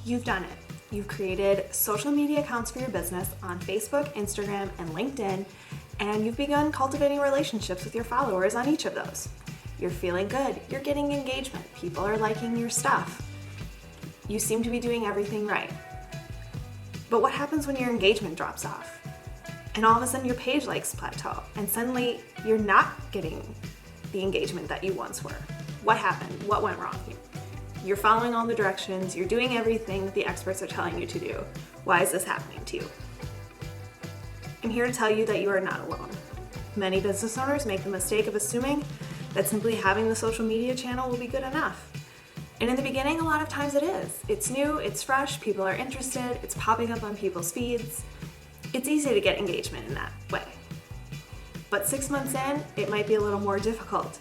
You've done it. You've created social media accounts for your business on Facebook, Instagram, and LinkedIn, and you've begun cultivating relationships with your followers on each of those. You're feeling good. You're getting engagement. People are liking your stuff. You seem to be doing everything right. But what happens when your engagement drops off? And all of a sudden your page likes plateau, and suddenly you're not getting the engagement that you once were. What happened? What went wrong here? You're following all the directions, you're doing everything that the experts are telling you to do. Why is this happening to you? I'm here to tell you that you are not alone. Many business owners make the mistake of assuming that simply having the social media channel will be good enough. And in the beginning, a lot of times it is. It's new, it's fresh, people are interested, it's popping up on people's feeds. It's easy to get engagement in that way. But 6 months in, it might be a little more difficult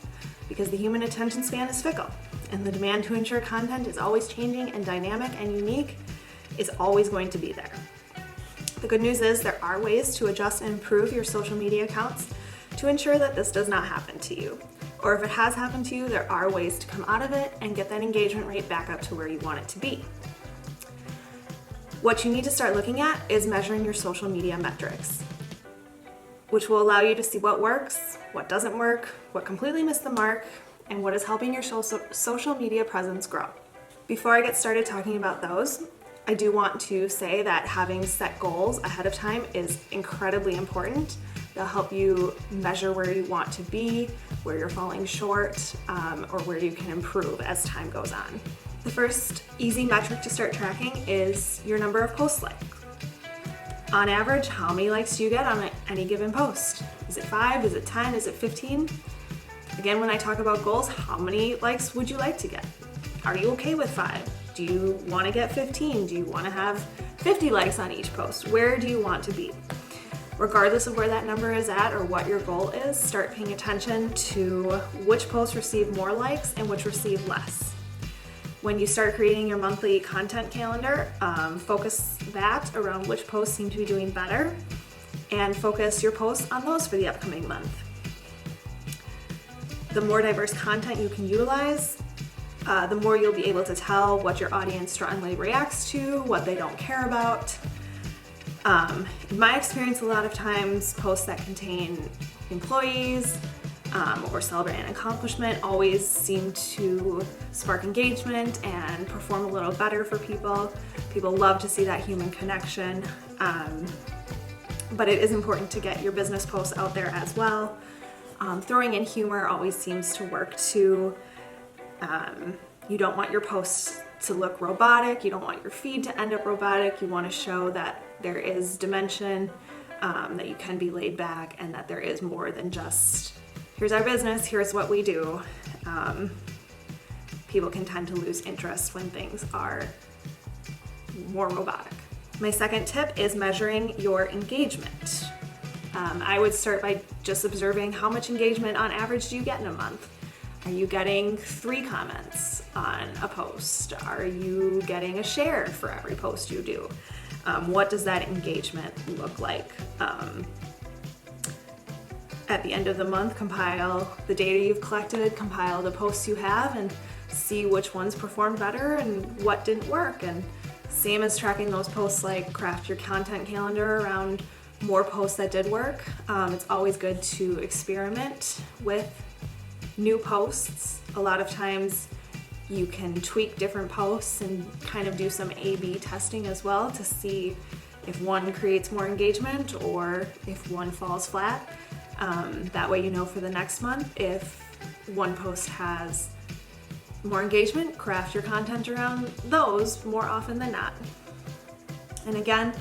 because the human attention span is fickle, and the demand to ensure content is always changing and dynamic and unique is always going to be there. The good news is there are ways to adjust and improve your social media accounts to ensure that this does not happen to you. Or if it has happened to you, there are ways to come out of it and get that engagement rate back up to where you want it to be. What you need to start looking at is measuring your social media metrics, which will allow you to see what works, what doesn't work, what completely missed the mark, and what is helping your social media presence grow. Before I get started talking about those, I do want to say that having set goals ahead of time is incredibly important. They'll help you measure where you want to be, where you're falling short, or where you can improve as time goes on. The first easy metric to start tracking is your number of posts liked. On average, how many likes do you get on any given post? Is it 5? Is it 10? Is it 15? Again, when I talk about goals, how many likes would you like to get? Are you okay with 5? Do you want to get 15? Do you want to have 50 likes on each post? Where do you want to be? Regardless of where that number is at or what your goal is, start paying attention to which posts receive more likes and which receive less. When you start creating your monthly content calendar, focus that around which posts seem to be doing better and focus your posts on those for the upcoming month. The more diverse content you can utilize, the more you'll be able to tell what your audience strongly reacts to, what they don't care about. In my experience, a lot of times posts that contain employees or celebrate an accomplishment always seem to spark engagement and perform a little better for people. People love to see that human connection, but it is important to get your business posts out there as well. Throwing in humor always seems to work too. You don't want your posts to look robotic. You don't want your feed to end up robotic. You want to show that there is dimension, that you can be laid back, and that there is more than just, here's our business, here's what we do. People can tend to lose interest when things are more robotic. My second tip is measuring your engagement. I would start by just observing how much engagement on average do you get in a month. Are you getting 3 comments on a post? Are you getting a share for every post you do? What does that engagement look like? At the end of the month, compile the data you've collected, compile the posts you have, and see which ones performed better and what didn't work. And same as tracking those posts, like craft your content calendar around more posts that did work. It's always good to experiment with new posts. A lot of times you can tweak different posts and kind of do some A/B testing as well to see if one creates more engagement or if one falls flat. That way you know for the next month if one post has more engagement, craft your content around those more often than not. And again,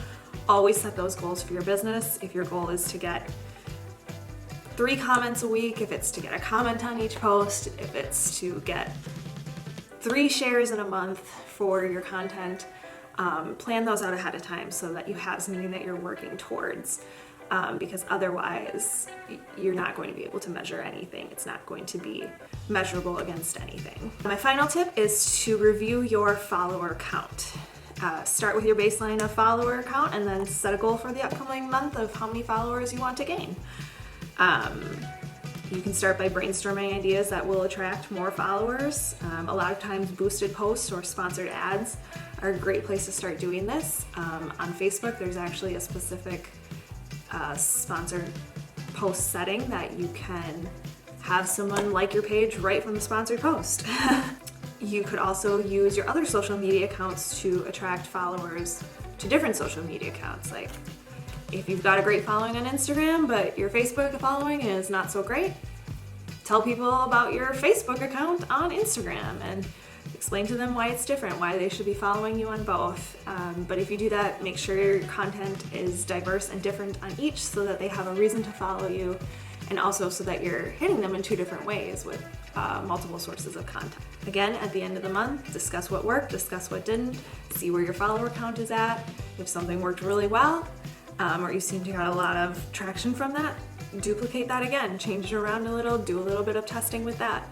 always set those goals for your business. If your goal is to get 3 comments a week, if it's to get a comment on each post, if it's to get 3 shares in a month for your content, plan those out ahead of time so that you have something that you're working towards, because otherwise you're not going to be able to measure anything. It's not going to be measurable against anything. My final tip is to review your follower count. Start with your baseline of follower count and then set a goal for the upcoming month of how many followers you want to gain. You can start by brainstorming ideas that will attract more followers. A lot of times boosted posts or sponsored ads are a great place to start doing this. On Facebook, there's actually a specific sponsored post setting that you can have someone like your page right from the sponsored post. You could also use your other social media accounts to attract followers to different social media accounts. Like if you've got a great following on Instagram, but your Facebook following is not so great, tell people about your Facebook account on Instagram and explain to them why it's different, why they should be following you on both. But if you do that, make sure your content is diverse and different on each so that they have a reason to follow you, and also so that you're hitting them in two different ways with multiple sources of content. Again, at the end of the month, discuss what worked, discuss what didn't, see where your follower count is at. If something worked really well, or you seem to get a lot of traction from that, duplicate that again, change it around a little, do a little bit of testing with that.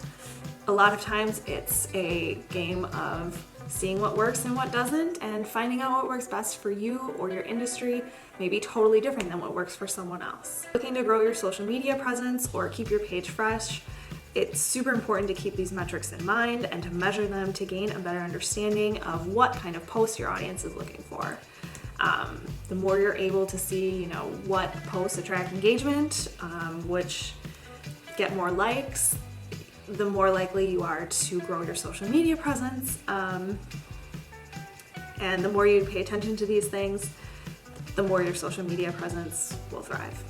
A lot of times it's a game of seeing what works and what doesn't, and finding out what works best for you or your industry may be totally different than what works for someone else. Looking to grow your social media presence or keep your page fresh, it's super important to keep these metrics in mind and to measure them to gain a better understanding of what kind of posts your audience is looking for. The more you're able to see, what posts attract engagement, which get more likes, the more likely you are to grow your social media presence. And the more you pay attention to these things, the more your social media presence will thrive.